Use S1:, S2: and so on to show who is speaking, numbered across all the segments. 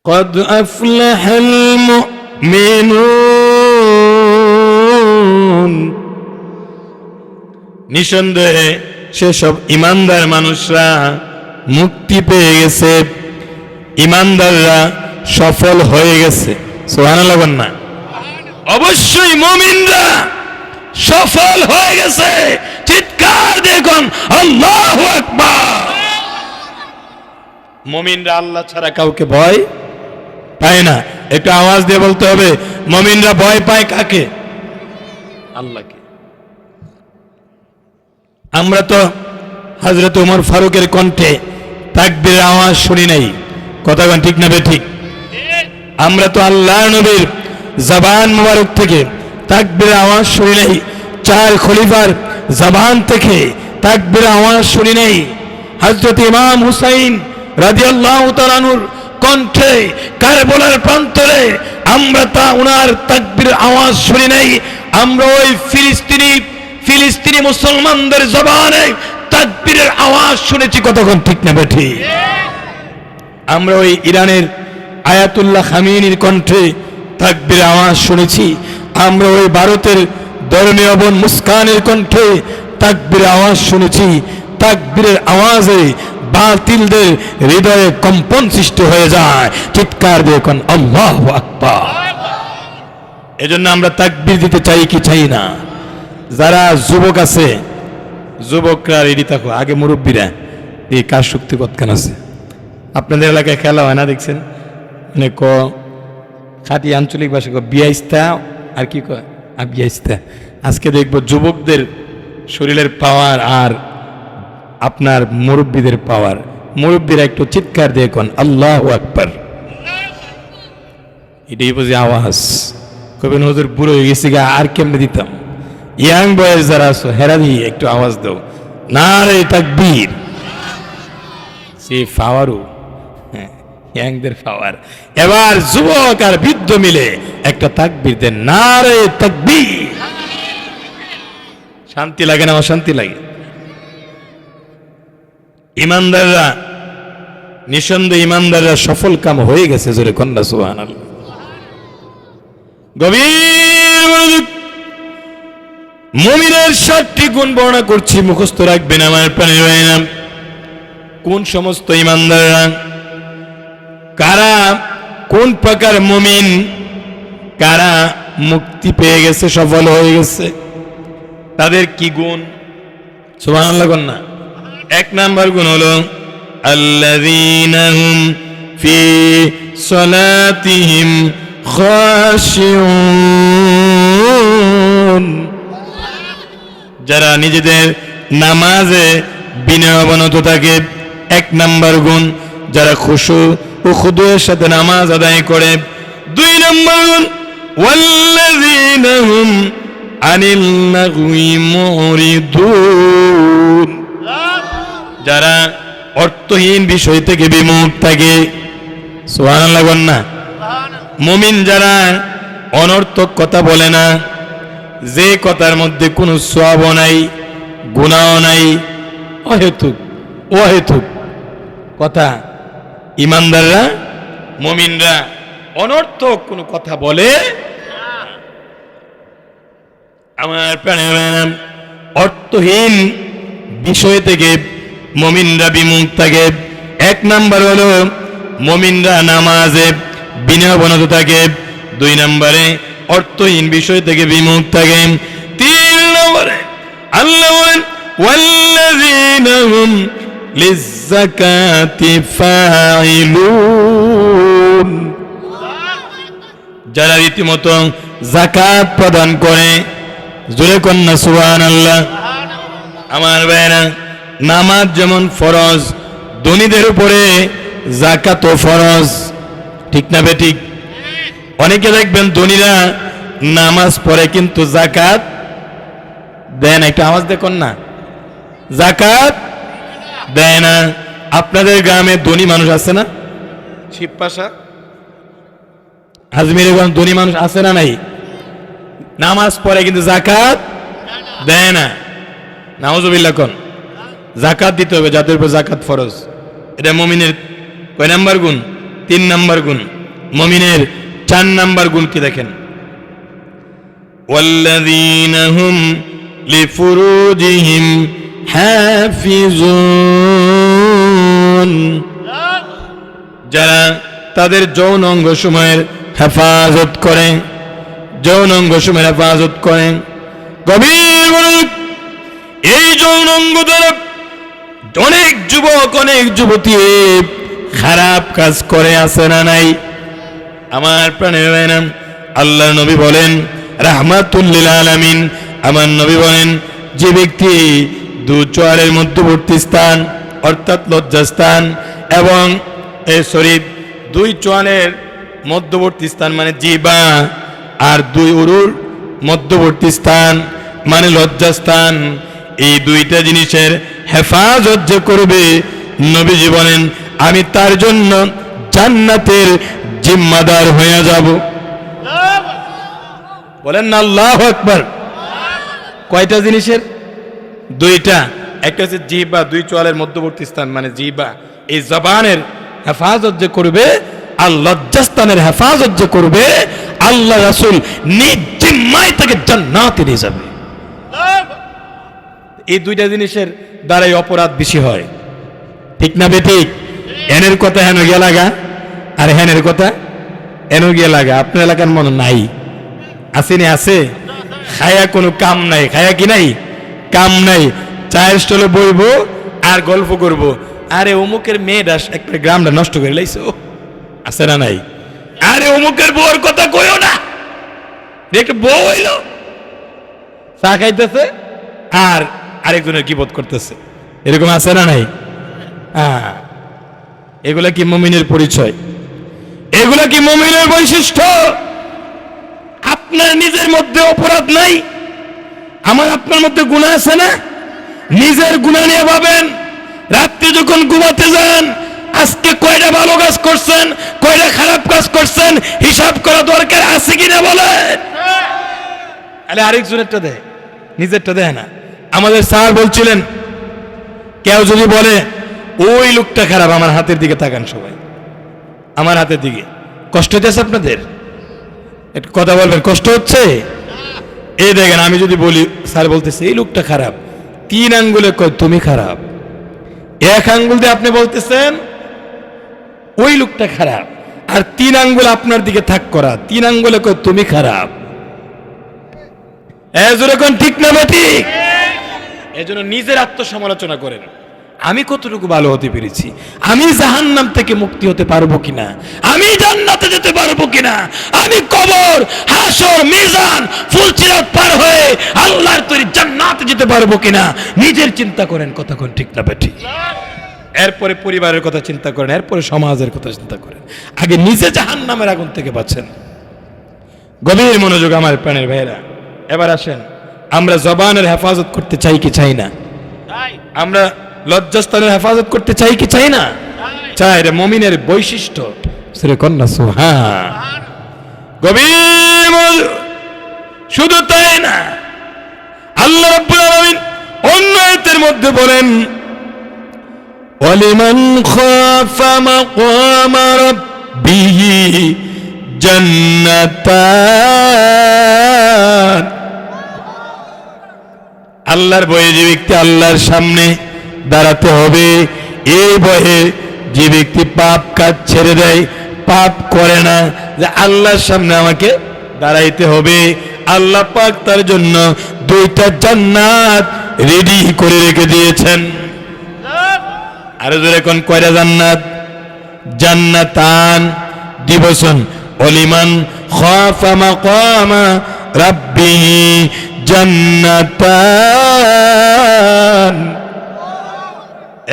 S1: قد أفلح المؤمنون নিঃসন্দেহে সেসব ইমানদার মানুষরা মুক্তি পেয়ে গেছে, ইমানদাররা সফল হয়ে গেছে। সুবহানাল্লাহ বলেন না? অবশ্যই মুমিনরা সফল হয়ে গেছে। চিৎকার দেখুন আল্লাহু আকবার। মুমিনরা আল্লাহ ছাড়া কাউকে ভয় পায় না। একটু আওয়াজ দিয়ে বলতে হবে, মুমিনরা ভয় পায় কাকে? আল্লাহকে। আমরা তো হযরত ওমর ফারুকের কণ্ঠে তাকবীরের আওয়াজ শুনি নাই, কথা কোন ঠিক না ঠিক? আমরা তো আল্লাহর নবীর জবান মুবারক থেকে তাকবীরের আওয়াজ শুনি নাই, চার খলিফার জবান থেকে তাকবীরের আওয়াজ শুনি নাই। হযরত ইমাম হুসাইন রাদিয়াল্লাহু তাআলা আনহুর কণ্ঠে কারবালার প্রান্তরে আমরা তা ওনার তাকবীরের আওয়াজ শুনি নাই। আমরা ওই ফিলিস্তিনি মুসলমানদের জবানে তাকবীরের আওয়াজ শুনেছি, কতক্ষণ ঠিক না বেঠি? আমরা ওই ইরানের আয়াতুল্লাহ খামেনির কণ্ঠে তাকবীরের আওয়াজ শুনেছি। আমরা ওই ভারতের ধর্মীয় বোন মুস্কানের কণ্ঠে তাকবীরের আওয়াজ শুনেছি। তাকবীরের আওয়াজে বাতিলদের হৃদয়ে কম্পন সৃষ্টি হয়ে যায়। চিৎকার দিয়ে কোন আল্লাহু আকবার। এজন্য আমরা তাকবীর দিতে চাই কি চাই না? যারা যুবক আছে, যুবকরা রেডি থাকো। আগে মুরব্বীরা, এই কাজ শক্তি কতখান আছে? আপনাদের এলাকায় খেলা হয় না দেখছেন? মানে খাঁটি আঞ্চলিক ভাষা বিয়াইস্তা, আর কি কয় বিয়াইস্তা। আজকে দেখবো যুবকদের শরীরের পাওয়ার আর আপনার মুরব্বীদের পাওয়ার। মুরব্বীরা একটু চিৎকার দিয়ে কোন আল্লাহু আকবার। এটাই বুঝি আওয়াজ। কবেন হুজুর বুড়ো হয়ে গেছি গা, আর কেমনে দিতাম? ইয়াং বয়েস যারা আছো হেরা দিয়ে একটু আওয়াজ দাও, নারে তাকবীর। সে পাওয়ারও ইয়াংদের পাওয়ার। এবার যুবক আর বৃদ্ধ মিলে একটা তাকবীর দেন, নারে তাকবীর। শান্তি লাগে না অশান্তি লাগে? ইমানদাররা, নিঃসন্দেহে ইমানদাররা সফল কাম হয়ে গেছে। জোরে কন্যা সুবহানাল্লাহ। গভীর মনোযোগ। মুমিনের 7টি গুণ বর্ণনা করছি, মুখস্থ রাখবেন আমার প্রাণের ভাইরা। কোন সমস্ত ইমানদাররা, কারা কোন প্রকার মুমিন, কারা মুক্তি পেয়ে গেছে, সফল হয়ে গেছে, তাদের কি গুণ? সুবহানাল্লাহ কন্যা। 1 নাম্বার গুণ হলো আল্লাযীনা হুম ফি সালাতিহিম খাশিউন। যারা নিজেদের নামাজে বিনয়াবনত থাকে। 1 নাম্বার গুণ, যারা খুশু ও খুদুয়ের সাথে নামাজ আদায় করে। 2 নাম্বার গুণ ওয়াল্লাযীনা হুম আনিল লাগwi মুরিদুন। যারা অর্থহীন বিষয় থেকে বিমুখ থাকে। সুবহানাল্লাহ বন্না। মুমিন যারা অনর্থক কথা বলে না, যে কথার মধ্যে কোনো সওয়াবও নাই, গুনাহও নাই, অহেতুক কথা। ইমানদাররা, মুমিনরা অনর্থক কোনো কথা বলে আমার প্রাণের অর্থহীন বিষয় থেকে মুমিনরা বিমুখ থাকে। 1 নাম্বার হলো মুমিনরা নামাজে বিনয়াবনত থাকে। 2 নম্বরে অর্থহীন বিষয় থেকে বিমুখ থাকে। 3 নম্বরে আল্লাহ বলেন ওয়াল্লাযীনা হুম লিয-যাকাতি ফাইলুন। যারা রীতিমতো যাকাত প্রদান করে। জোরে কন্যা সুবহানাল্লাহ। আমার ভাইরা, নামাজ যেমন ফরজ, ধনীদের উপরে যাকাতও ফরজ, ঠিক না বেঠিক? অনেকে দেখবেন ধনীরা নামাজ পড়ে কিন্তু যাকাত দেয় না। একটু আওয়াজ দেখুন না, যাকাত দেয় না। আপনাদের গ্রামে ধনী মানুষ আছে না? শিবপাশা, আজমিরে ধনী মানুষ আছে না নাই? নামাজ পড়ে কিন্তু যাকাত দেয় না। নাউজুবিল্লাহ কোন? যাকাত দিতে হবে যাদের উপর যাকাত ফরজ। এটা মুমিনের কয় নাম্বার গুণ? 3 নাম্বার গুণ। মুমিনের 4 নাম্বার গুণ কি দেখেন, ওয়াল্লাযীনা হুম লিফুরুজিহিম হাফিজুন, যারা তাদের যৌন অঙ্গ সময়ের হেফাজত করে, যৌন অঙ্গ সময়ের হেফাজত করেন। গভীর মনোযোগ। এই যৌন অঙ্গ দ্বারা অনেক যুবক অনেক যুবতী খারাপ কাজ করে, আছে না নাই? আমার প্রাণের ভাইরা, আল্লাহর নবী বলেন রাহমাতুল লিল আলামিন, আমার নবী বলেন যে ব্যক্তি দু চোয়ালের মধ্যবর্তী স্থান অর্থাৎ লজ্জাস্থান এবং দুই চোয়ালের মধ্যবর্তী স্থান মানে জিহ্বা আর দুই উরুর মধ্যবর্তী স্থান মানে লজ্জাস্থান, এই দুইটা জিনিসের হেফাজত যে করবে, নবীজি বলেন আমি তার জন্য জান্নাতের জিম্মাদার হয়ে যাব। বলেন না আল্লাহু আকবার। কয়টা জিনিসের? দুইটা। একটা হচ্ছে জিহ্বা, দুই চোয়ালের মধ্যবর্তী স্থান মানে জিহ্বা, এই জবানের হেফাজত যে করবে আর লজ্জাস্থানের হেফাজত যে করবে, আল্লাহ রাসূল নিজ জিম্মায় তাকে জান্নাতে নিয়ে যাবে। এই দুইটা জিনিসের দ্বারাই অপরাধ বেশি হয়, ঠিক না বেঠিক? এনের কথা হেন গিয়া লাগা আর হেনের কথা এন গিয়া লাগা। আপনার এলাকার মনে নাই? আসেনি? আছে। খায়া কোনো কাম নাই, খায়া কি নাই? কাম নাই। চায়ের স্টলে বইবো আর গল্প করব, আরে অমুকের মেয়েটা একটা গ্রামটা নষ্ট করে লাইছো, আছে না নাই? আরে অমুকের বউর কথা কইও না, একটা বউ হইলো, চা খাইতেছে আর আরেকজনের কিবত করতেছে, এরকম আছে না নাই? এগুলা কি মুমিনের পরিচয়? এগুলা কি মুমিনের বৈশিষ্ট্য? আপনার নিজের মধ্যে অপরাধ নাই, আমার আপনার মধ্যে গুনাহ আছে না? নিজের গুনাহ নিয়ে ভাবেন। রাত্রে যখন ঘুমাতে যান, আজকে কয়টা ভালো কাজ করছেন, কয়টা খারাপ কাজ করছেন, হিসাব করা দরকার আছে কিনা বলেন? আরে আরেকজনেরটা দেয়, নিজেরটা দেয় না। আমাদের স্যার বলছিলেন, কেউ যদি বলে ওই লোকটা খারাপ, আমার হাতের দিকে তাকান সবাই, আমার হাতের দিকে। কষ্ট হচ্ছে আপনাদের? একটু কথা বলবেন, কষ্ট হচ্ছে? এই দেখেন, আমি যদি বলি স্যার বলতেছে এই লোকটা খারাপ, 3 আঙ্গুলে কয় তুমি খারাপ, 1 আঙ্গুল দিয়ে আপনি বলতেছেন ওই লোকটা খারাপ, আর 3 আঙ্গুল আপনার দিকে থাক করা, 3 আঙ্গুলে কয় তুমি খারাপ। এজন্য ঠিক না ঠিক? এজন্য নিজের আত্মসমালোচনা করেন, আমি কতটুকু ভালো হতে পেরেছি, আমি জাহান্নাম থেকে মুক্তি হতে পারবো কিনা, আমি জান্নাতে যেতে পারবো কিনা, আমি কবর হাসর মিজান ফুলসিরাত পার হয়ে আল্লাহর তৈরি জান্নাতে যেতে পারবো কিনা, নিজের চিন্তা করেন। কথা কোন ঠিক না ঠিক? এরপরে পরিবারের কথা চিন্তা করেন, এরপরে সমাজের কথা চিন্তা করেন, আগে নিজে জাহান্নামের আগুন থেকে বাঁচেন। গভীর মনোযোগ আমার প্রাণের ভাইয়েরা। এবার আসেন, আমরা জবানের হেফাজত করতে চাই কি চাই না? আমরা লজ্জাস্থানের হেফাজত করতে চাই কি চাই না? চাই। রে মুমিনের বৈশিষ্ট্য। শ্রী কন্যা সুবহান। গভীর মনোযোগ। শুধু তাই না, আল্লাহ রাব্বুল আলামিন অন্য আয়াতের মধ্যে বলেন ওয়ালিমান খাফা মাকামা রাব্বিহি জান্নাতান। আল্লাহর ভয়ে যে ব্যক্তি আল্লাহর সামনে দাঁড়াতে হবে, এই ভয়ে যে ব্যক্তি পাপ কাজ ছেড়ে দেয়, পাপ করে না, যে আল্লাহর সামনে আমাকে দাঁড়াইতে হবে, আল্লাহ পাক তার জন্য 2টা জান্নাত রেডি করে রেখে দিয়েছেন। আরো জোরে কোন কয়টা জান্নাত? জান্নাতান। দিবসন ওলিমান খাফা মাকামা রাব্বিহি জান্নাতান।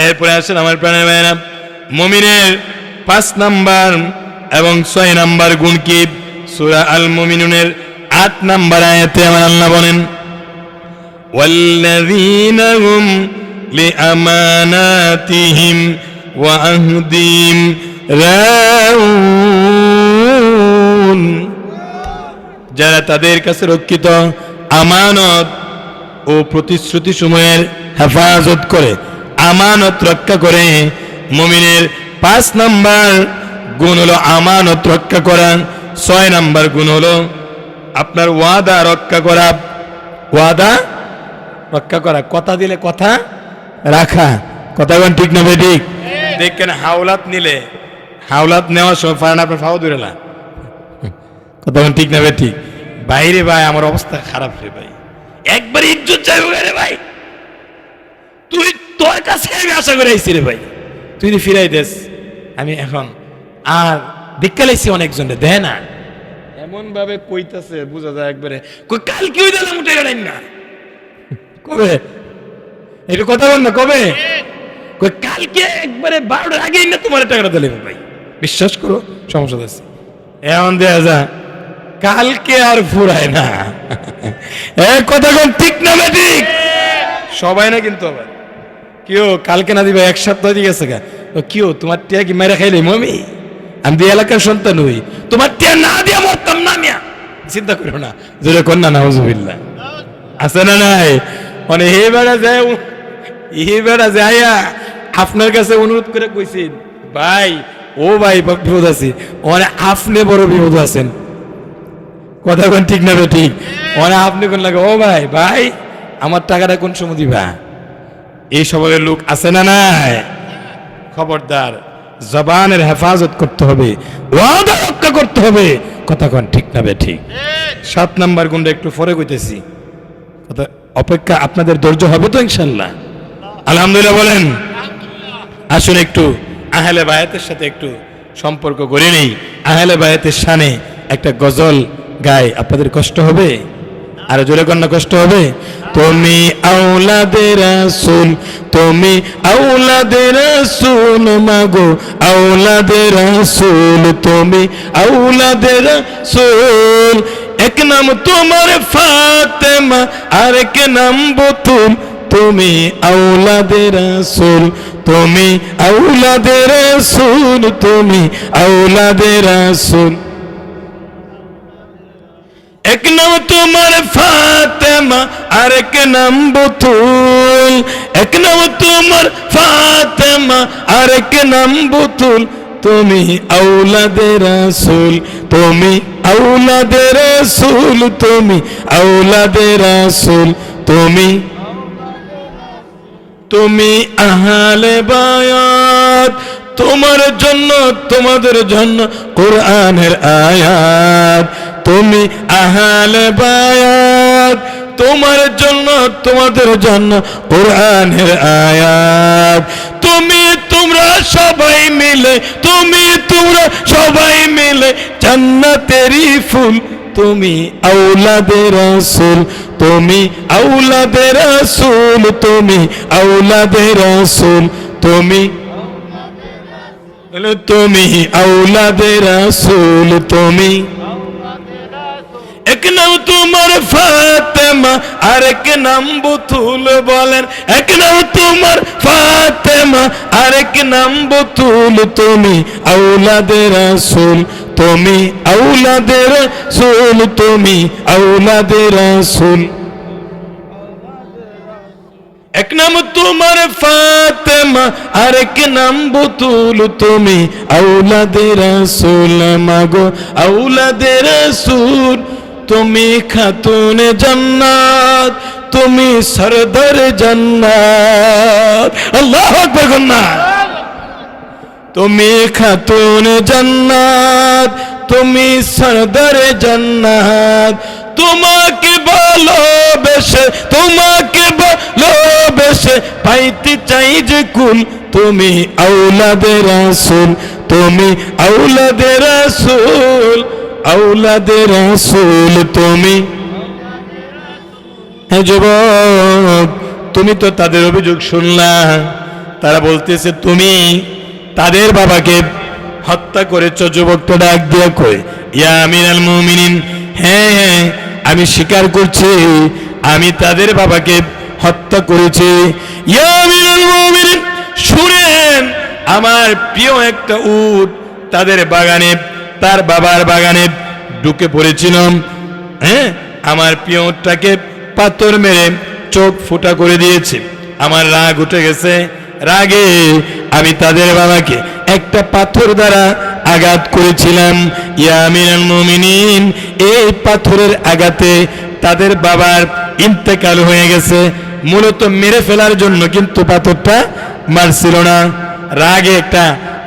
S1: এরপরে আসেন আমার প্রাণের ভাইয়েরা, মুমিনের 5 নাম্বার এবং 6 নাম্বার গুণ কি? সূরা আল মুমিনুনের 8 নাম্বার আয়াতে আমার আল্লাহ বলেন ওয়াল্লাযীনা হুম লিআমানাতিহিম ওয়া আহদিহিম রাউন। যারা তাদের কাছে রক্ষিত আমানত ও প্রতিশ্রুতি সময়ের হেফাজত করে, আমানত রক্ষা করে। মুমিনের 5 নাম্বার গুণ হলো আমানত রক্ষা করা, 6 নাম্বার গুণ হলো আপনার ওয়াদা রক্ষা করা, ওয়াদা রক্ষা করা, কথা দিলে কথা রাখা। কথা কোন ঠিক না বেঠিক? দেখেন হাওলাত নিলে, হাওলাত নেওয়ার সময় ফারান আপনার ফাও ধরে না, কথা কোন ঠিক না বেঠিক? বাইরে ভাই আমার অবস্থা খারাপ রে ভাই, একবার ইজ্জত যাইব রে ভাই, তুই তোর কাছে আমি আশা করে আইছি রে ভাই, তুই ফিরাই দেস, আমি এখন আর দেখা লাইছি অনেকজনে দেয় না, এমন ভাবে কইতাছে বুঝা যায় একবারে কই কালকে ওই দিলাম উঠে গেলেন না, কবে এটা কথা বল না, কবে কই কালকে একবারে 12টার আগেই না তোমার টাকাটা দিলে ভাই, বিশ্বাস করো সমস্যা আছে, এমন দেয়া যা কালকে আর ফুরায় না। কথা কোন ঠিক না ঠিক? সবাই না কিন্তু আবার কেউ কালকে না দিবে, এক সপ্তাহ দিয়ে গেছে কেউ তোমার টিয়া কি মেরে খাইলে মমি, আমি দিয়ে এলাকার সন্তান হই, তোমার টিয়া না দিয়া মরতাম না মিয়া, চিন্তা করো না, জোরে কন্যা নাউজুবিল্লাহ আছে না নাই? মানে হে বেড়া যায়, হে বেড়া যাইয়া আপনার কাছে অনুরোধ করে কইছেন ভাই, ও ভাই বিপদ আছে, মানে আপনি বড় বিপদ আছেন, কথা কোন ঠিক না ঠিক? মানে আপনি কোন লাগে, ও ভাই ভাই আমার টাকাটা কোন সময় দিবা, এই সবের লোক আছে না নাই? খবরদার, জবানের হেফাজত করতে হবে, ওয়াদা রক্ষা করতে হবে, কথা কোন ঠিক না ঠিক? 7 নাম্বার গুণটা একটু পরে কইতেছি, কথা অপেক্ষা, আপনাদের ধৈর্য হবে তো ইনশাল্লাহ? আলহামদুলিল্লাহ বলেন। আসুন একটু আহলে বায়াতের সাথে একটু সম্পর্ক করে নেই, আহলে বায়াতের শানে একটা গজল গায়, আপনাদের কষ্ট হবে? আর জোরে কন্যা কষ্ট হবে? তুমি আওলাদে রাসূল, তুমি আওলাদে রাসূল মাগো আওলাদে রাসূল, তুমি আওলাদে রাসূল, এক নাম তোমার ফাতেমা আর এক নাম বতুল, তুমি আওলাদে রাসূল, তুমি আওলাদে রাসূল, তুমি আওলাদে রাসূল, এক নাম তোমার ফাতেমা আর এক নাম বতুল, এক নাম তোমার ফাতেমা আর এক নাম বতুল, তুমি আওলাদে রাসূল, তুমি আওলাদে রাসূল, তুমি আওলাদে রাসূল, তুমি তুমি আহলে বায়াত, তোমার জন্য তোমাদের জন্য কোরআনের আয়াত, তুমি আহলে বায়াত, তোমার জন্য তোমাদের জন্য কোরআনের আয়াত, তুমি তোমরা সবাই মিলে, তুমি তোমরা সবাই মিলে জান্নাতেরই ফুল, তুমি আওলাদে রাসূল, তুমি আওলাদে রাসূল, তুমি আওলাদে রাসূল, তুমি তুমি আওলাদে রাসূল, তুমি এক নাম তোমার ফাতেমা আর এক নাম বতুল, বলেন এক নাম তোমার ফাতেমা আর এক নাম বতুল, তুমি আওলাদে রাসূল, তুমি আওলাদে রাসূল, তুমি আওলাদে রাসূল, এক নাম তোমার ফাতেমা আর এক নাম বতুল, তুমি আওলাদে রাসূল মাগো আওলাদে রাসূল, তুমি খাতুনে জান্নাত, তুমি সরদার জান্নাত, আল্লাহু আকবার কন্যা, তুমি খাতুনে জান্নাত, তুমি সরদার জান্নাত, তোমাকে ভালোবেসে, তোমাকে ভালোবেসে পাইতে চাই যে কুল, তুমি আওলাদে রাসূল, তুমি আওলাদে রাসূল, আওলাদে রাসূল, তুমি। হ্যাঁ যুবক, তুমি তো তাদের অভিযোগ শুনলা, তারা বলতেছে তুমি তাদের বাবাকে হত্যা করেছো। যুবকটা ডাক দিয়া কই, ইয়া আমিরুল মুমিনিন, হ্যাঁ হ্যাঁ আমি স্বীকার করছি, আমি তাদের বাবাকে হত্যা করেছি। ইয়া আমিরুল মুমিনিন শুনেন, আমার প্রিয় একটা উট তাদের বাগানে, তার বাবার বাগানে ঢুকে পড়েছিলাম, হ্যাঁ আমার প্রিয় উটটাকে পাথর মেরে চোখ ফুটা করে দিয়েছে, আমার রাগ উঠে গেছে, রাগে আমি তাদের বাবাকে একটা পাথর দ্বারা আঘাত করেছিলাম ইয়া আমিরুল মুমিনিন, এই পাথরের আঘাতে তাদের বাবার ইন্তেকাল হয়ে গেছে। মূলত মেরে ফেলার জন্য কিন্তু পাথরটা মারছিল না, রাগে একটা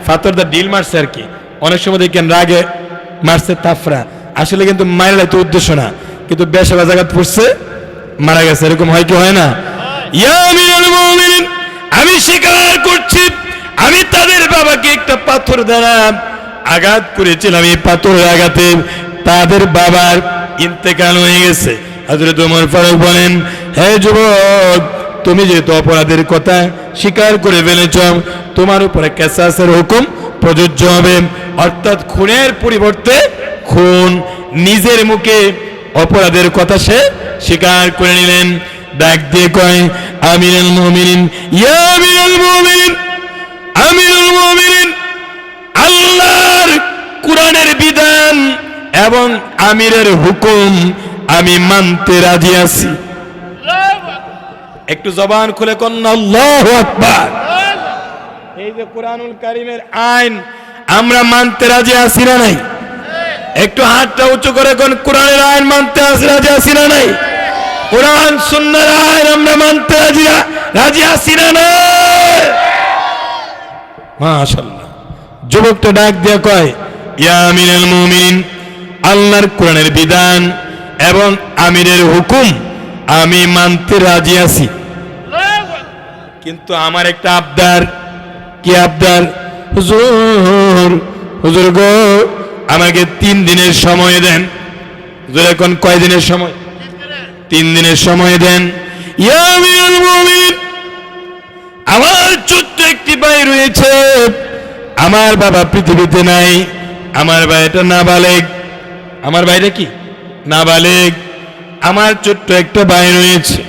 S1: পাথরটা ডিল মারছে আর কি। অনেক সময় দেখেন রাগে মারছে তাফরা, আসলে কিন্তু মারার তো উদ্দেশ্য না, কিন্তু বেশাবা জায়গা পড়ছে মারা গেছে, এরকম হয় কি হয় না? ইয়া আমিরুল মুমিনিন, আমি স্বীকার করছি আমি তাদের বাবাকে একটা পাথর দ্বারা আঘাত করেছিলাম, এই পাথরের আঘাতে তাদের বাবার ইন্তেকাল হয়ে গেছে। হযরত ওমর ফারুক বলেন, হে যুবক, তুমি যেহেতু অপরাধের কথা স্বীকার করে ফেলেছ, তোমার উপরে কিসাসের হুকুম প্রযোজ্য হবে, অর্থাৎ খুনের পরিবর্তে খুন। নিজের মুখে অপরাধের কথা সে স্বীকার করে নিলেন। ডাক দিয়ে কয়, আমিরুল মুমিনিন, ইয়া আমিরুল মুমিনিন, আমিরুল মুমিনিন, আল্লাহর কুরআনের বিধান এবং আমিরের হুকুম আমি মানতে রাজি আছি। একটু জবান খুলে কোন আল্লাহু আকবার। এই যে কুরআনুল কারীমের আইন আমরা মানতে রাজি আছি না নাই? একটু হাতটা উঁচু করে কোন কুরআনের আইন মানতে রাজি আছি না নাই? কুরআন সুন্নাহর আইন আমরা মানতে রাজি আছি না নাই? মাশাআল্লাহ। যুবকটা ডাক দিয়ে কয়, ইয়া আমিরুল মুমিনিন, আল্লাহর কোরআনের বিধান এবং আমিরের হুকুম আমি মানতে রাজি আছি, কিন্তু আমার একটা আবদার। কি আবদার? হুজুর, হুজুর গো, আমাকে 3 দিনের সময় দেন। হুজুর এখন কয় দিনের সময়? 3 দিনের সময় দেন। ইয়া আমিরুল মুমিনিন, আমার ছোট্ট একটি ভাই রয়েছে, আমার বাবা পৃথিবীতে নাই, আমার ভাইটা নাবালেগ। আমার ভাইটা কি? নাবালেগ। আমার ছোট্ট একটা ভাই রয়েছে।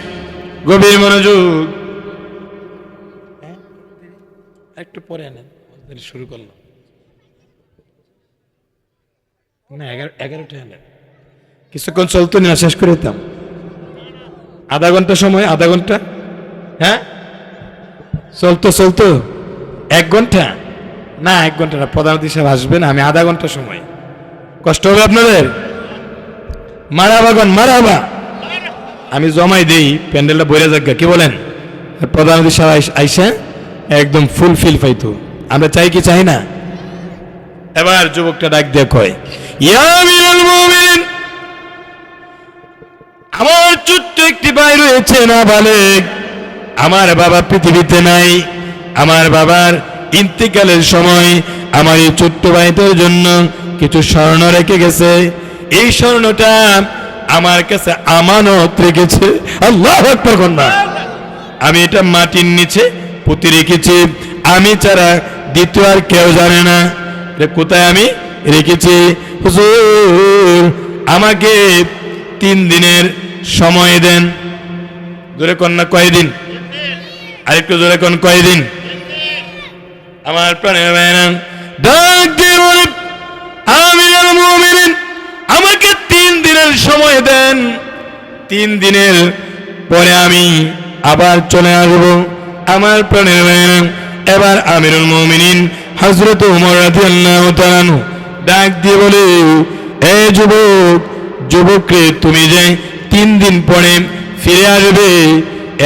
S1: গভীর মনোযোগ, একটু পরে আনেন, শুরু করলাম না, 11টা আনেন, কিছুক্ষণ চলতো না, শেষ করে দিতাম। আধা ঘন্টা সময়, আধা ঘন্টা, হ্যাঁ চলতো 1 ঘন্টা না, 1 ঘন্টা না, প্রধান অতিথি সাহেব আসবেন, আমি আধা ঘন্টা সময়। কষ্ট হবে আপনাদের? মারাবাগন মারাবা, আমি জমাই দেই, প্যান্ডেলটা বইরা যাক, কি বলেন? প্রধান অতিথি সাহেব আইসা একদম ফুলফিল পাইতো। আমরা চাই কি চাই না? এবার যুবকটা ডাক দিয়ে কয়, ইয়া আমিরুল মুমিনিন, আমার ছোট্ট একটি ভাই রয়েছে নাবালেগ, আমার বাবা পৃথিবীতে নাই, আমার বাবার ইন্তেকালের সময় আমার এই ছোট্ট ভাইটার জন্য কিছু স্বর্ণ রেখে গেছে, এই স্বর্ণটা আমার কাছে আমানত রেখেছে। আল্লাহু আকবার কন্যা, আমি এটা মাটির নিচে পুঁতে রেখেছি, আমি ছাড়া দ্বিতীয় আর কেউ জানে না এটা কোথায় আমি রেখেছি। হুজুর, আমাকে 3 দিনের সময় দেন। জোরে কন্যা কয়দিন? আরেকটু জোরে কোন কয়দিন? আমার প্রাণের ভাইরা ডাক দিয়ে বলে, আমিরুল মুমিনিন, আমাকে 3 দিনের সময় দেন, 3 দিনের পরে আমি আবার চলে আসবো। আমার প্রাণের ভাইরা, এবার আমিরুল মুমিনিন হযরত ওমর রাদিয়াল্লাহু তাআলা আনহু ডাক দিয়ে বলে, এ যুবক, যুবক রে, তুমি যে 3 দিন পরে ফিরে আসবে,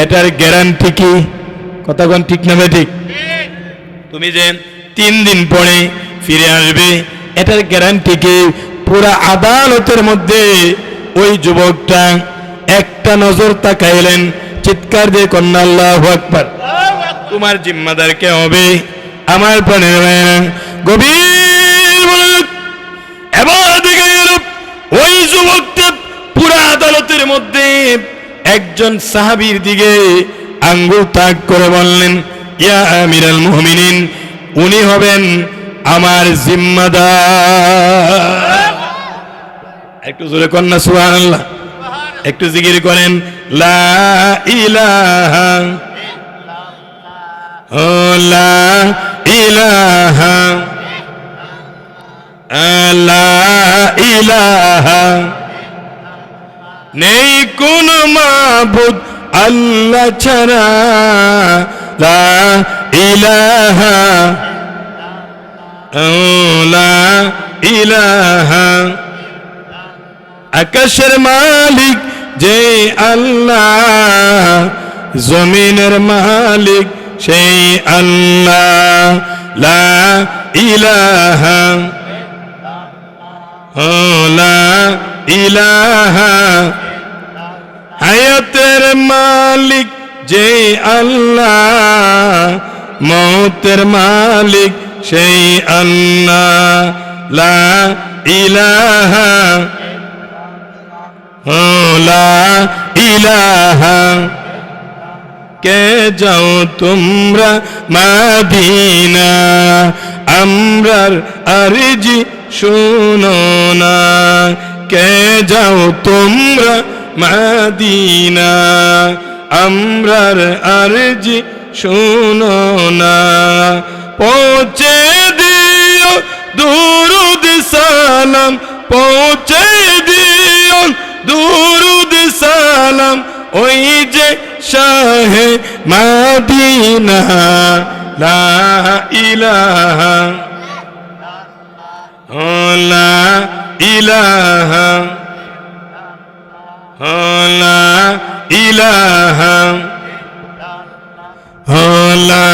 S1: এটার গ্যারান্টি কি? কথা কোন ঠিক না ঠিক? তুমি যে 3 দিন পরে ফিরে আসবে, এটার গ্যারান্টি কি? পুরা আদালতের মধ্যে ওই যুবকটা একটা নজর তাকাইলেন, চিৎকার দিয়ে কন্যা আল্লাহু আকবার। তোমার জিম্মাদার কে হবে? আমার প্রাণের ভাইরা গভীর মনোযোগ, এবার দেখে গেল ওই যুবকটা পুরা আদালতের মধ্যে একজন সাহাবীর দিকে আঙ্গুল তাক করে বললেন, ইয়া আমিরুল মুমিনিন, উনি হবেন আমার জিম্মাদার। একটু জোরে কন্যা সুবহানাল্লাহ, একটু জিকির করেন লা ইলাহা লা ইলাহা লা ইলাহা, নেই কোন মাবুদ আল্লাহ ছাড়া, লা ইলাহা লা ইলাহা, আকাশের মালিক যে আল্লাহ, জমিনের মালিক সেই আল্লাহ। লা ইলাহা, লা ইলাহা, হায়াতের মালিক যে আল্লাহ, মৌতের মালিক সেই আল্লাহ। লা ইলাহা, লা ইলাহা, কে যাও তোমরা মদিনা, আমরার আরজি শুনো না। কে যাও তোমরা মদিনা, আমরার আরজি শুনো না। পৌঁছে দিও দুরুদ সালাম, পৌঁছে দিও দুরুদ সালাম, ওই যে শাহে মদিনা। লা ইলাহা, লা ইলাহা, লা ইলাহা, লা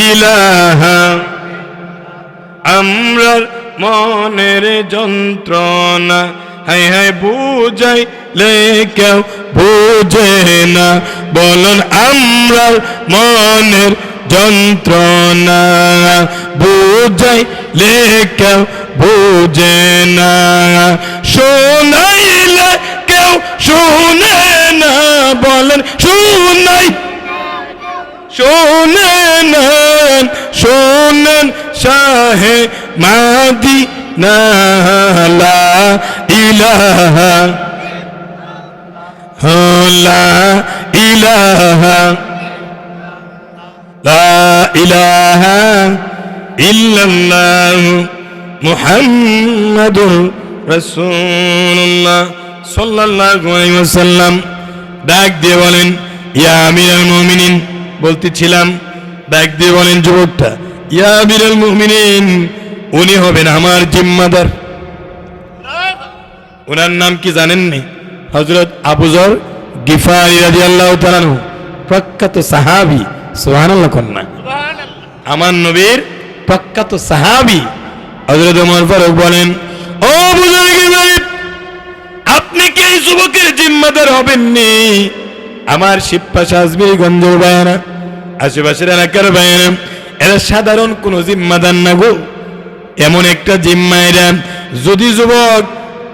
S1: ইলাহা, আমরার মনের যন্ত্রণা হাই হাই বুঝাইলে কেউ বুঝে না। বলুন আমরার মনের যন্ত্রণা বুঝাইলে কেউ বুঝে না। শোনাইলে কেউ শুনে না, বলেন শুনাই, শোনেন শোনেন শাহে মদিনা। লা ইলাহা, লা ইলাহা, লা ইলাহা ইল্লাল্লাহ মুহাম্মাদুর রাসূলুল্লাহ সাল্লাল্লাহু আলাইহি ওয়াসাল্লাম ডাক দিয়ে বলেন, ইয়া আমিরুল মুমিনিন। বলতেছিলাম, ডাক দিয়ে বলেন যুবকটা, ইয়া আমিরুল মুমিনিন, উনি হবেন আমার জিম্মাদার। ওনার নাম কি জানেননি? হযরত আবু যর গিফারি রাদিয়াল্লাহু তাআলা আনহু, প্রখ্যাত সাহাবী। সুবহানাল্লাহ কন্যা, আমার নবীর প্রখ্যাত সাহাবী। হযরত ওমর ফারুক বলেন, ও আবু যর গিফারি, আপনি কি এই যুবকের জিম্মাদার হবেননি? আমার শিবপাশা আজমিরগঞ্জের বায়ানা, আশেপাশের এলাকার বায়ানা, এরা সাধারণ কোন জিম্মাদার না গো। এমন একটা জিম্মা এরা, যদি যুবক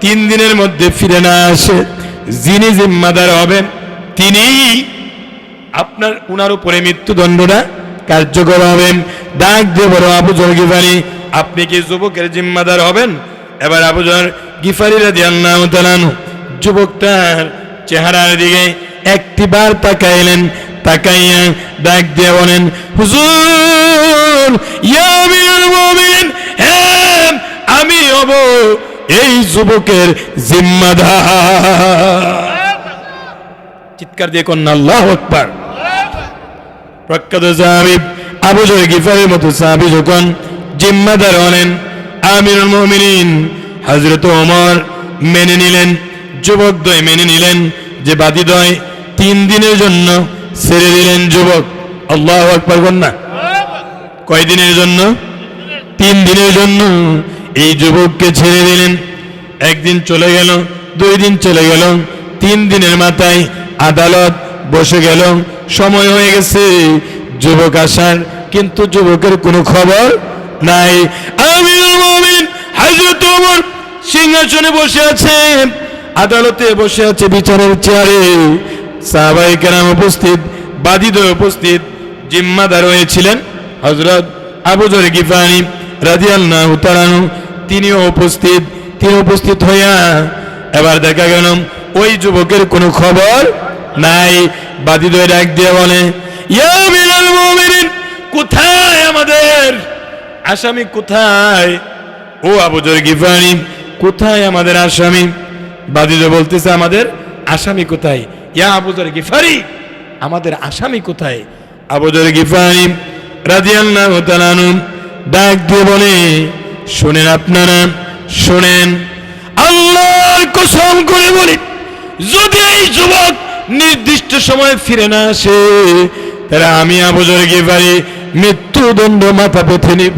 S1: 3 দিনের মধ্যে ফিরে না আসে, যিনি জিম্মাদার হবেন তিনি আপনার উনার উপরে মৃত্যুদণ্ডটা কার্যকর হবেন। ডাক দিয়ে বড় আবু যর গিফারি, আপনি কি যুবকের জিম্মাদার হবেন? এবার আবু যর গিফারি রাদিয়াল্লাহু তাআলা আনহু যুবকটার চেহারার দিকে একটিবার তাকাইলেন, তাকাইয়া ডাক দিয়ে বলেন, হুজুর, ইয়া আমিরুল মুমিনিন, হ্যাঁ আমি হব এই যুবকের জিম্মাদার। চিৎকার দিয়ে কন্যা আল্লাহু আকবার। প্রখ্যাত সাহাবী আবু যর গিফারির মতো সাহাবী যখন জিম্মাদার হলেন, আমিরুল মুমিনিন হযরত ওমর মেনে নিলেন, যুবকদ্বয় মেনে নিলেন যে বাদীদ্বয় 3 দিনের জন্য ছেড়ে দিলেন যুবক। আল্লাহু আকবার কন্যা। কয় দিনের জন্য? 3 দিনের জন্য এই যুবককে ছেড়ে দিলেন। একদিন চলে গেল, 2 দিন চলে গেল, 3 দিনের মাথায় আদালত বসে গেল। সময় হয়ে গেছে যুবক আসার, কিন্তু যুবকের কোনো খবর নাই। আমিরুল মুমিনিন হযরত ওমর সিংহাসনে বসে আছে, আদালতে বসে আছে, বিচারের চেয়ারে সাহাবায়ে কেরাম উপস্থিত, বাদীদ্বয় উপস্থিত, জিম্মাদার হয়েছিলেন হযরত আবু যর গিফারি রাদিয়াল্লাহু তাআলা আনহু, তিনিও উপস্থিত। তিনি উপস্থিত হইয়া এবার দেখা গেল ওই যুবকের কোনো খবর নাই। বাদীদ্বয় ডাক দিয়ে বলে, ইয়া আমিরুল মুমিনিন, কোথায় আমাদের আসামি? কোথায়? ও আবু যর গিফারি, কোথায় আমাদের আসামি? বাদীদ্বয় বলতেছে, আমাদের আসামি কোথায়? ইয়া আবু যর গিফারি, আমাদের আসামি কোথায়? আবু যর গিফারি রাদিয়াল্লাহু তাআলা আনহু ডাক দিয়ে বলে, শোনেন আপনারা, শোনেন, আল্লাহর কসম করে বলি, যদি এই যুবক নির্দিষ্ট সময় ফিরে না আসে, তাহলে আমি আবু যর গিফারি মৃত্যুদণ্ড মাথা পেতে নিব।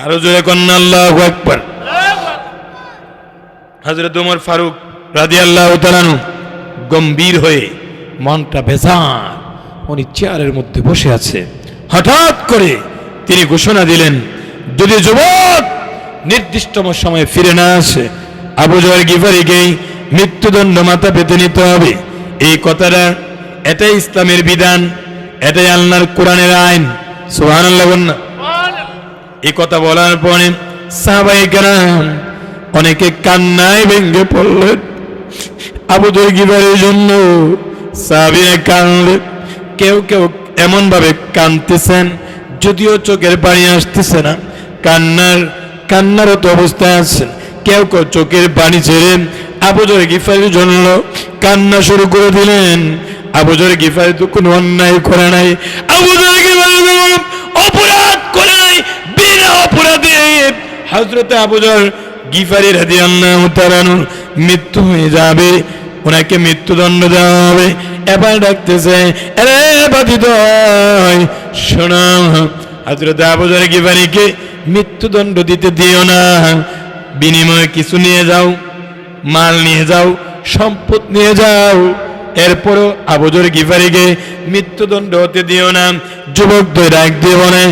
S1: আরো জোরে কন্যা আল্লাহু আকবার। হযরত ওমর ফারুক রাদিয়াল্লাহু তাআলা আনহু গম্ভীর হয়ে, মনটা বেজার, উনি চেয়ারের মধ্যে বসে আছে। হঠাৎ করে তিনি ঘোষণা দিলেন, যদি যুবক নির্দিষ্ট সময়ে ফিরে না আসে, আবু যর গিফারিকে মৃত্যুদণ্ড মাথা পেতে নিতে হবে। এই কথাটা, এটাই ইসলামের বিধান, এটাই আল্লাহর কোরআনের আইন। সুবহানাল্লাহ বলুন। এই কথা বলার পরে সাহাবায়ে কেরাম অনেকে কান্নায় ভেঙে পড়লেন। আবু যর গিফারির জন্য সাহাবীরা কাঁদলেন। কেউ কেউ এমন ভাবে কাঁদতেছেন, যদিও চোখের পানি আসতেছে না, কান্নারত অবস্থায় আছেন। কেউ কেউ চোখের পানি ছেড়ে আবু যর গিফারির জন্য কান্না শুরু করে দিলেন। আবু যর গিফারি তো কোনো অন্যায় করে নাই, আবু যর গিফারি অপরাধ করে নাই, বিনা অপরাধে হযরত আবু যর গিফারি রাদিয়াল্লাহু তাআলা আনহুর মৃত্যু হয়ে যাবে, ওনাকে মৃত্যুদণ্ড দেওয়া হবে। এবার ডাকতেছে, আরে বাধিত শোনো, হযরত আবু যর গিফারিকে মৃত্যুদণ্ড দিতে দিও না, বিনিময়ে কিছু নিয়ে যাও, মাল নিয়ে যাও, সম্পদ নিয়ে যাও, এরপরও আবু যর গিফারিকে মৃত্যুদণ্ড হতে দিও না। যুবকদের ডাক দিয়ে বলে,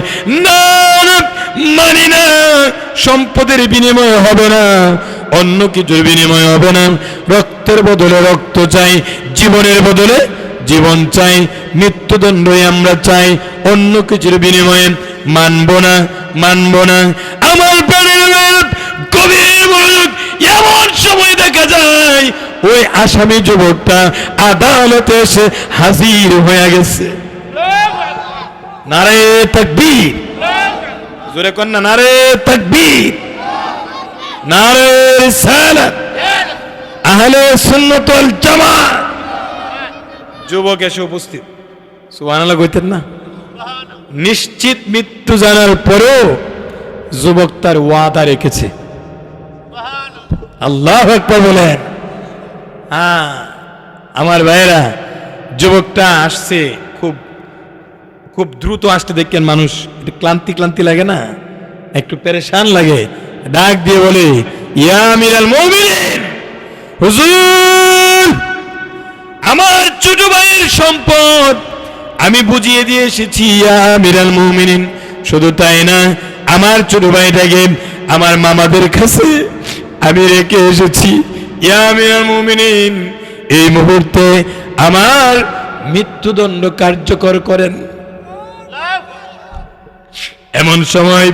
S1: না মানি না, সম্পদের বিনিময় হবে না, অন্য কিছুর বিনিময় হবে না, রক্তের বদলে রক্ত চাই, জীবনের বদলে জীবন চাই, মৃত্যুদণ্ডই আমরা চাই, অন্য কিছুর বিনিময়ে মানব না, মানব না। আমার প্রাণের গভীর মনোযোগ, এমন সময় দেখা যায় ওই আসামি যুবকটা আদালতে এসে হাজির হয়ে গেছে। নারে তাকবীর, জোরে কোন না, নারে তাকবীর, নারে রিসালাত, আহলে সুন্নাত ওয়াল জামাত। যুবক এসে উপস্থিত। সুবহানাল্লাহ কইতেন না? নিশ্চিত মৃত্যু জানার পরেও যুবক তার ওয়াদা রেখেছে। আল্লাহু আকবার বলেন। হ্যাঁ আমার ভাইয়েরা, যুবকটা আসছে, খুব খুব দ্রুত আসতে দেখেন মানুষ একটু ক্লান্তি ক্লান্তি লাগে না, একটু পেরেশান লাগে। ডাক দিয়ে বলে, ইয়া আমিরাল মুমিনিন, হুজুর, আমার ছোট ভাইয়ের সম্পদ আমি বুঝিয়ে দিয়ে এসেছি, ইয়া আমিরাল মুমিনিন। শুধু তাই না, আমার ছোট ভাইটাকে আমার মামাদের কাছে আমি রেখে এসেছি। ইয়া আমিরাল মুমিনিন, এই মুহূর্তে আমার মৃত্যুদণ্ড কার্যকর করেন। এমন সময়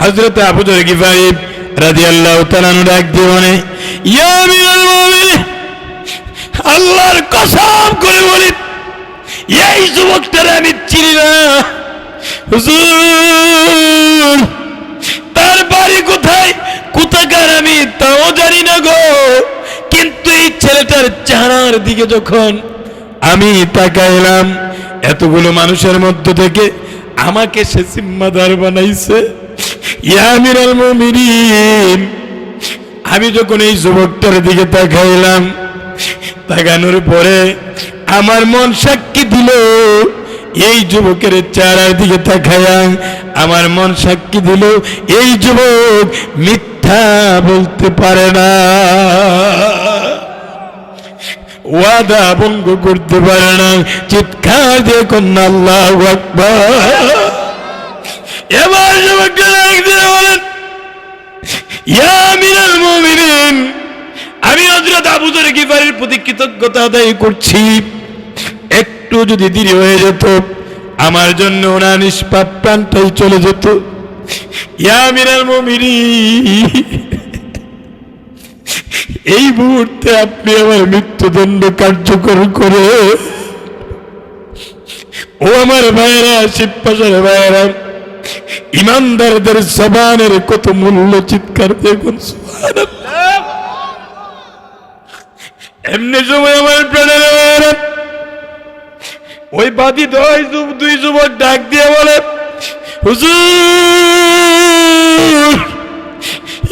S1: হযরত আবু যর গিফারি রাদিয়াল্লাহু তাআলা আনহু ডাক দিয়ে বলে, ইয়া আমিরাল মুমিনিন, আল্লাহর কসম করে বলি, এই যুবকটার আমি চিনি না হুজুর, তার বাড়ি কোথায়, কোথাকার আমি তাও জানি না গো, কিন্তু এই ছেলেটার চেহারার দিকে যখন আমি তাকাইলাম, এতগুলো মানুষের মধ্য থেকে আমাকে সে জিম্মাদার বানাইছে। ইয়া আমিরাল মুমিনিন, আমি যখন এই যুবকটার দিকে তাকাইলাম, তাকানোর পরে আমার মন সাক্ষী দিল, এই যুবকের চেহারার দিকে তাকায়া আমার মন সাক্ষী দিল, এই যুবক মিথ্যা বলতে পারে না, ওয়াদা ভঙ্গ করতে পারে না। চিৎকার দিয়ে কন্যা আল্লাহু আকবার। এবার যুবকটা বলেন, ইয়া আমিরাল মুমিনিন, আমি হযরত আবু যর গিফারির প্রতি কৃতজ্ঞতা আদায় করছি, একটু যদি দেরি হয়ে যেত আমার জন্য ওনার নিষ্পাপ প্রাণটাই চলে যেত। ইয়া আমিরাল মুমিনিন, এই মুহূর্তে আপনি আমার মৃত্যুদণ্ড কার্যকর করে। ও আমার ভাইয়েরা, শিবপাশার ভাইয়েরা, ইমানদারদের জবানের কত মূল্য, চিৎকার দেখুন সুবহানাল্লাহ। এমনি সময় আমার প্রাণের ভাইয়েরা, ওই বাদী দুই যুবক ডাক দিয়ে বলে, হুজুর,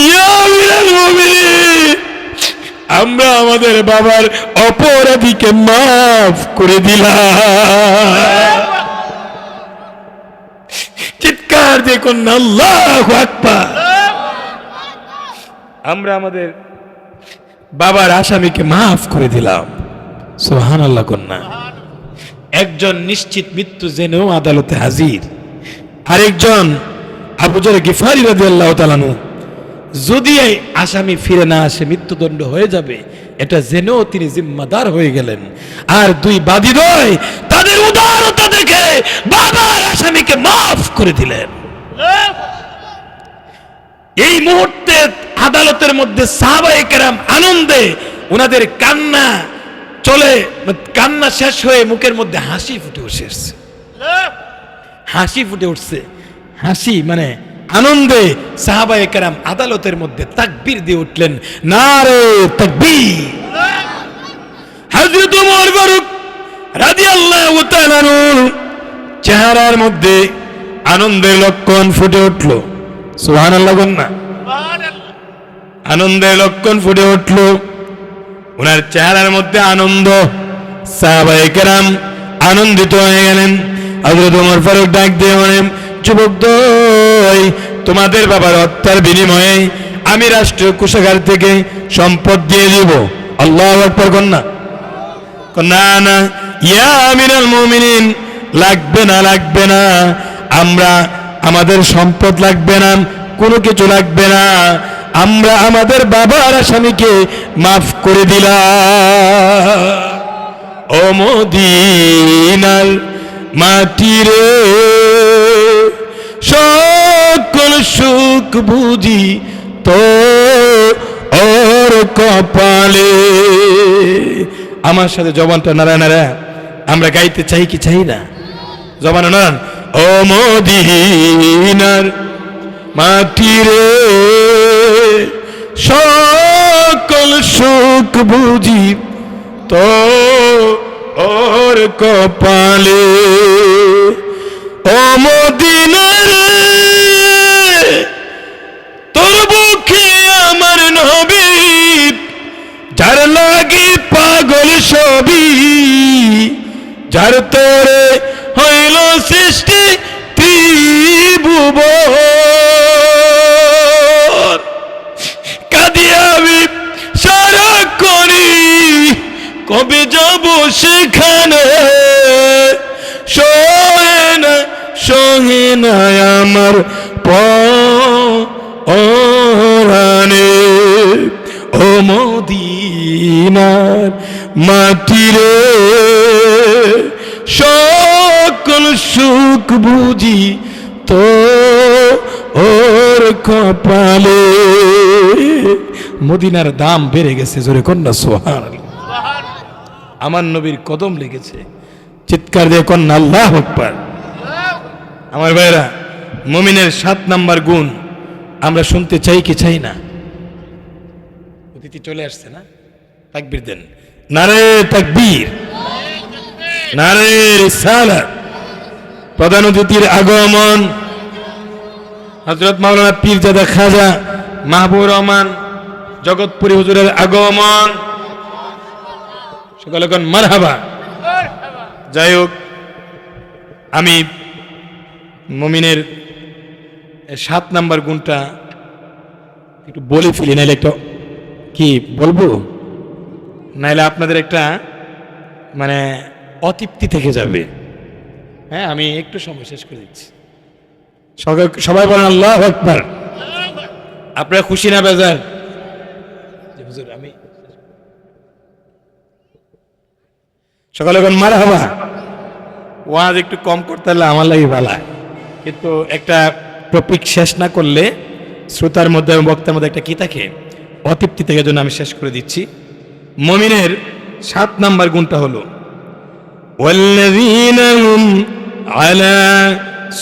S1: ইয়া আমিরুল মুমিনিন, আমরা আমাদের বাবার অপরাধীকে মাফ করে দিলাম। চিৎকার দিয়ে কন্যা আল্লাহু আকবার। আমরা আমাদের বাবার আসামিকে মাফ করে দিলাম। সুবহানাল্লাহ কন্যা। একজন নিশ্চিত মৃত্যু জেনেও আদালতে হাজির, আরেকজন আবু যর গিফারি রাদিয়াল্লাহু তাআলা আনহু যদি এই আসামি ফিরে না আসে মৃত্যুদণ্ড হয়ে যাবে এটা জেনেও তিনি জিম্মাদার হয়ে গেলেন। আর দুই বাদীদ্বয় তাদের উদারতা দেখে বাবার আসামিকে মাফ করে দিলেন। এই মুহূর্তে আদালতের মধ্যে সাহাবায়ে কেরাম আনন্দে ওনাদের কান্না চলে, কান্না শেষ হয়ে মুখের মধ্যে হাসি ফুটে উঠছে। হাসি ফুটে উঠছে, হাসি মানে আনন্দে সাহাবায়ে কেরাম আদালতের মধ্যে তাকবীর দিয়ে উঠলেন, নারে তাকবীর। হযরত ওমর ফারুক রাদিয়াল্লাহু তাআলা আনহু চেহারার মধ্যে আনন্দের লক্ষণ ফুটে উঠল। সুবহানাল্লাহ বলনা, আনন্দের লক্ষণ ফুটে উঠল ওনার চেহারার মধ্যে আনন্দ। সাহাবায়ে কেরাম আনন্দিত হয়ে গেলেন। হযরত ওমর ফারুক ডাক দিয়ে বলেন, যুবকদ্বয়, তোমাদের বাবার হত্যার বিনিময়ে আমি রাষ্ট্রীয় কোষাগার থেকে সম্পদ দিয়ে দিব। আল্লাহু আকবার কন্যা। না না ইয়া আমিরুল মুমিনিন, লাগবে না, লাগবে না, আমরা আমাদের সম্পদ লাগবে না, কোনো কিছু লাগবে না, আমরা আমাদের বাবার আসামিকে মাফ করে দিলাম। ও মদিনার মাটি রে, সকল সুখ বুঝি তো ওর কপালে। আমার সাথে জবানটা নাড়া নাড়া আমরা গাইতে চাই কি চাই না? জবান নাড়ান। ও মদিনার মাটি রে, সকল সুখ বুঝি তো ওর কপালে। ও মদিনার তোর বুকে আমার নবী, যার লাগি পাগল সবই, যার তোরে হইল সৃষ্টি ত্রিভুবন। কাঁদি আমি সারা করি, কবে যাব সেখানে, সহে না আমার পরানে। ও মদিনার মাটি রে, সকল সুখ বুঝি তো ওর কপালে। মদিনার দাম বেড়ে গেছে, জোরে কন্যা সুবহানাল্লাহ। আমার নবীর কদম লেগেছে, চিৎকার দিয়ে কন্যা আল্লাহু আকবার। আমার ভাইরা, মুমিনের 7 নাম্বার গুণ আমরা শুনতে চাই কি চাই না? অতিথি চলে আসছে না? তাকবীর দেন, নারে তাকবীর, নারে রিসালাত। প্রধান অতিথির আগমন হযরত মাওলানা পীরজাদা খাজা মাহবুবুর রহমান জগৎপুরী হুজুরের আগমন। সকলে কোন মারহাবা। যাই হোক, আমি মুমিনের 7 নাম্বার গুণটা একটু বলে ফেলি, নাইলে একটা কি বলবো, নাইলে আপনাদের একটা মানে অতৃপ্তি থেকে যাবে। হ্যাঁ, আমি একটু সময় শেষ করে দিচ্ছি। সবাই বলেন আল্লাহু আকবার। আপনারা খুশি না বেজার? হুজুর আমি সকালে কোন মারহাবা। ওয়াজ একটু কম করতে হলে আমার লাগে ভালো, কিন্তু একটা টপিক শেষ না করলে শ্রোতার মধ্যে এবং বক্তার মধ্যে একটা কি থাকে, অতৃপ্তি থেকে। জন্য আমি শেষ করে দিচ্ছি। মুমিনের 7 নাম্বার গুণটা হলো ওয়াল্লাযীনা হুম আলা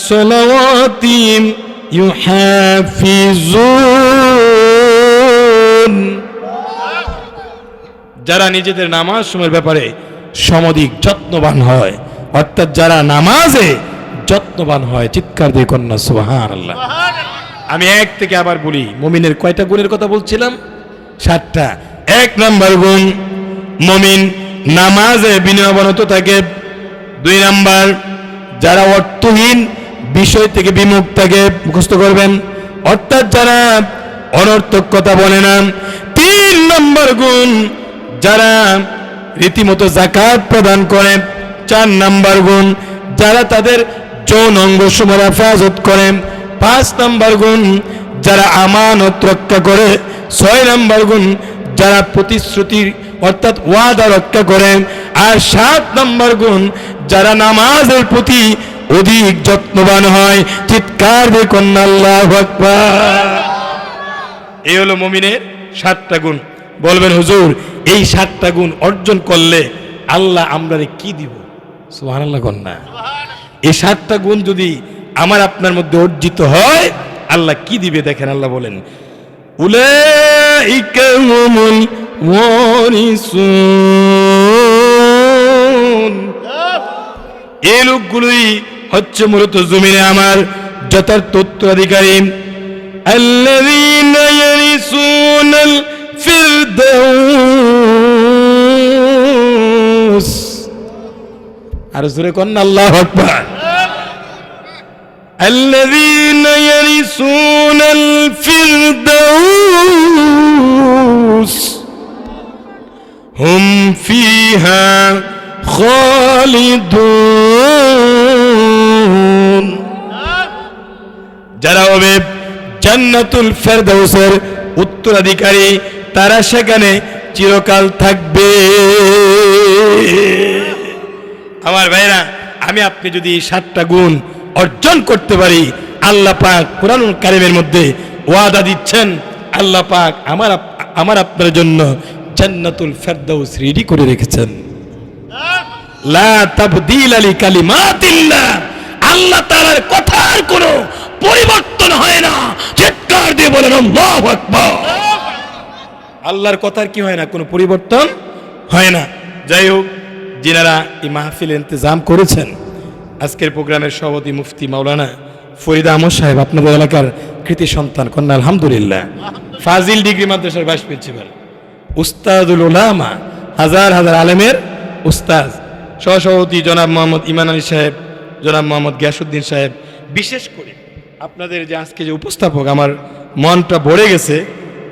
S1: সালাওয়াতিহিম ইউহাফিজুন, যারা নিজেদের নামাজ সময়ের ব্যাপারে সমধিক যত্নবান হয়, অর্থাৎ যারা নামাজে যত্নবান হয়। চিৎকার দিয়ে কন্যা সুবহানাল্লাহ। আমি এক থেকে আবার বলি, মুমিনের কয়টা গুণের কথা বলছিলাম? 7টা। 1 নাম্বার গুণ, মুমিন নামাজে বিনয়বনত থাকে। 2 নাম্বার, যারা অর্থহীন বিষয় থেকে বিমুখ থাকে, মুখস্থ করবেন, অর্থাৎ যারা অনর্থক কথা বলে না। 3 নম্বর গুণ, যারা রীতিমতো যাকাত প্রদান করে। 4 নম্বর গুণ, যারা তাদের যৌন অঙ্গ সমূহের হেফাজত করে। 5 নম্বর গুণ, যারা আমানত রক্ষা করে। 6 নম্বর গুণ, যারা প্রতিশ্রুতি অর্থাৎ ওয়াদা রক্ষা করে। আর 7 নম্বর গুণ, যারা নামাজের প্রতি অধিক যত্নবান হয়। চিৎকার দিয়ে কন্যা আল্লাহু আকবার। এই হলো মুমিনের 7টা গুণ। বলবেন হুজুর, এই 7টা গুণ অর্জন করলে আল্লাহ আমরারে কি দিব? সুবহানাল্লাহ কন্যা। এই 7টা গুণ যদি আমার আপনার মধ্যে অর্জিত হয়, আল্লাহ কি দিবে দেখেন। আল্লাহ বলেন, উলাইকা হুমুল ওয়ারিসুন। এই লোকগুলোই হচ্ছে মূলত জমিনে আমার যথার্থ উত্তরাধিকারী। আল্লাযীনা ইয়ারিসুনাল ফিরদাউস। আর জোরে কোন আল্লাহু আকবার। আল্লাযীনা ইয়ারিসুনাল ফিরদাউস হুম ফিহা খালিদুন। যারা হবে জান্নাতুল ফেরদাউসের উত্তরাধিকারী, তারা সেখানে চিরকাল থাকবে। আমার ভাইরা, আমি আপনি যদি 7টা গুণ অর্জন করতে পারি, আল্লাহ পাক কুরআনুল কারীমের মধ্যে ওয়াদা দিচ্ছেন, আল্লাহ পাক আমার আপনার জন্য জান্নাতুল ফেরদাউস রেডি করে রেখেছেন। লা তাবদীলা লিকালিমাতিল্লাহ। আল্লাহ তাআলার কথার কোনো পরিবর্তন হয় না। চিৎকার দিয়ে বলেন আল্লাহু আকবার। আল্লাহর কথার কি হয় না? কোনো পরিবর্তন হয় না। যাই হোক, যিনারা এই মাহফিল ইন্তজাম করেছেন, আজকের প্রোগ্রামের সভাপতি মুফতি মাওলানা ফরিদ আহমদ সাহেব, আপনাদের এলাকার কৃতি সন্তান কন্যা, আলহামদুলিল্লাহ। ফাজিল ডিগ্রি মাদ্রাসার ভাইস প্রিন্সিপাল, উস্তাদুল উলামা, হাজার হাজার আলেমের উস্তাদ, সহসভাপতি জনাব মোহাম্মদ ইমান আলী সাহেব, জনাব মোহাম্মদ গিয়াসউদ্দিন সাহেব। বিশেষ করে আপনাদের যে আজকে যে উপস্থাপক, আমার মনটা ভরে গেছে।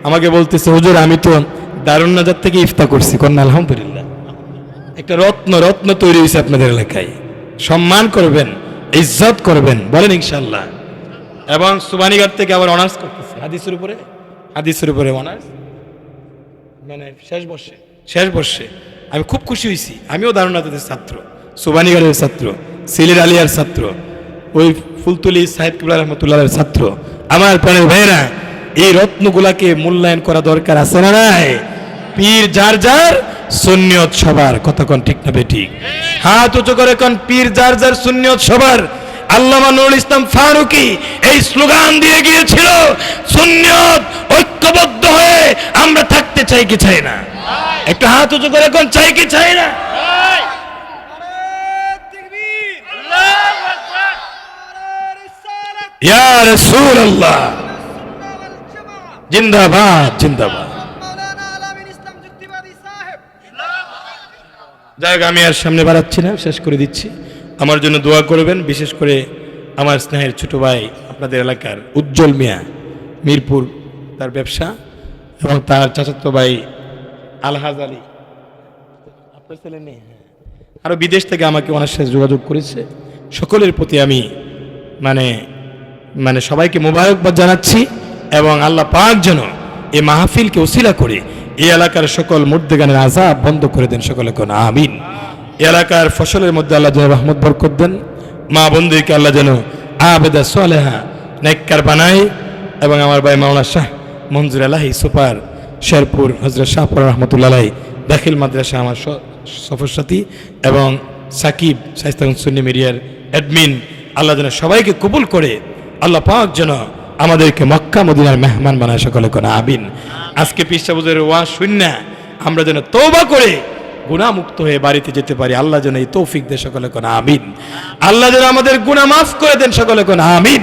S1: আমাকে বলতেছে, হুজুর আমি তো দারুন নাজাত থেকে ইফতার করছি। কন্যা আলহামদুলিল্লাহ, একটা রত্ন তৈরি হয়েছে আপনাদের এলাকায়। সম্মান করবেন, ইজ্জত করবেন, বলেন ইনশাআল্লাহ। এবং সুবানীঘাট থেকে আবার অনার্স করতেছে হাদিসের উপরে অনার্স, মানে শেষ বর্ষে। আমি খুব খুশি হয়েছি। আমিও দারুন নাজাতের ছাত্র, সুবানীঘাটের ছাত্র, সিলেট আলিয়ার ছাত্র, ওই ফুলতলি সাহেব কিবলা রহমতুল্লাহের ছাত্র। আমার প্রাণের ভাইরা, এই রত্নগুলাকে মূল্যায়ন করা দরকার আছে না নাই? পীর যার যার, সুন্নিয়ত সবার। কতক্ষণ ঠিক না বেঠিক? হাত উঁচু করে কোন পীর যার যার, সুন্নিয়ত সবার। আল্লামা নুরুল ইসলাম ফারুকী এই স্লোগান দিয়ে গিয়েছিল, সুন্নিয়ত ঐক্যবদ্ধ হয়ে আমরা থাকতে চাই কি চাই না? একটা হাত উঁচু করে কোন চাই কি চাই না? ইয়া রাসূলুল্লাহ, জিন্দাবাদ জিন্দাবাদ। যাই, আমি আর সামনে বাড়াচ্ছি না, শেষ করে দিচ্ছি। আমার জন্য দোয়া করবেন, বিশেষ করে আমার স্নেহের ছোট ভাই, আপনাদের এলাকার উজ্জ্বল মিয়া, মিরপুর তার ব্যবসা, এবং তার চাচাতো ভাই আলহাজ আলী, আপনার ছেলে নেই, আরো বিদেশ থেকে আমাকে ওনার সাথে যোগাযোগ করেছে। সকলের প্রতি আমি মানে সবাইকে মোবারকবাদ জানাচ্ছি। এবং আল্লাহ পাক যেন এই মাহফিলকে ওসিলা করে এই এলাকার সকল মুর্দেগানের আযাব বন্ধ করে দেন। সকলে কোন আমিন। এই এলাকার ফসলের মধ্যে আল্লাহ যেন রহমত বরকত দেন। মা বন্ধুকে আল্লাহ যেন আবেদা সালেহা নেককার বানায়। এবং আমার ভাই মাওলানা শাহ মঞ্জুর আলাহি সুপার শেরপুর, হযরত শাহপুর রহমতুল্লাহ আলাইহি দাখিল মাদ্রাসা আমার সফর সাথী, এবং সাকিব শাইস্তাগঞ্জ সুন্নি মিডিয়ার অ্যাডমিন, আল্লাহ যেন সবাইকে কবুল করে আল্লাহ পাক যেন আমাদেরকে মক্কা মদিনার মেহমান বানায়। সকলে কোন আমিন। আজকে পীর সাহেব হুজুরের ওয়াজ শুনে আমরা যেন তওবা করে গুনাহমুক্ত হয়ে বাড়িতে যেতে পারি। আল্লাহ যেন এই তৌফিক দেয়, সকলে কোন আমিন। আল্লাহ যেন আমাদের গুনাহ মাফ করে দেন, সকলে কোন আমিন।